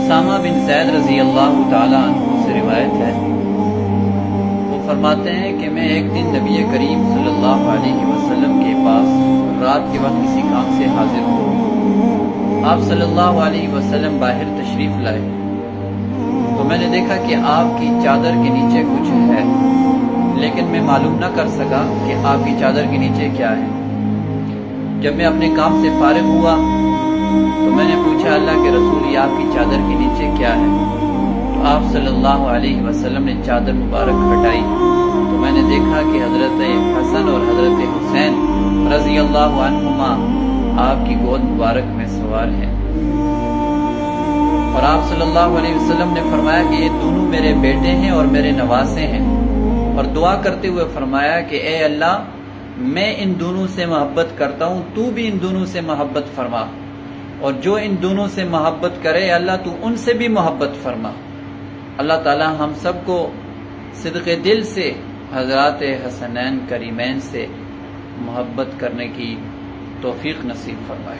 اسامہ بن زید رضی اللہ تعالیٰ عنہ سے روایت ہے، وہ فرماتے ہیں کہ میں ایک دن نبی کریم صلی اللہ علیہ وسلم کے پاس رات کے وقت کسی کام سے حاضر ہوا۔ آپ صلی اللہ علیہ وسلم باہر تشریف لائے تو میں نے دیکھا کہ آپ کی چادر کے نیچے کچھ ہے، لیکن میں معلوم نہ کر سکا کہ آپ کی چادر کے نیچے کیا ہے۔ جب میں اپنے کام سے فارغ ہوا تو میں نے پوچھا، اللہ کے رسول، یہ آپ کی چادر کے نیچے کیا ہے؟ تو آپ صلی اللہ علیہ وسلم نے چادر مبارک ہٹائی تو میں نے دیکھا کہ حضرت حسن اور حضرت حسین رضی اللہ عنہما آپ کی گود مبارک میں سوار ہیں، اور آپ صلی اللہ علیہ وسلم نے فرمایا کہ یہ دونوں میرے بیٹے ہیں اور میرے نواسے ہیں، اور دعا کرتے ہوئے فرمایا کہ اے اللہ، میں ان دونوں سے محبت کرتا ہوں، تو بھی ان دونوں سے محبت فرما، اور جو ان دونوں سے محبت کرے اللہ تو ان سے بھی محبت فرما۔ اللہ تعالی ہم سب کو صدق دل سے حضرات حسنین کریمین سے محبت کرنے کی توفیق نصیب فرمائے۔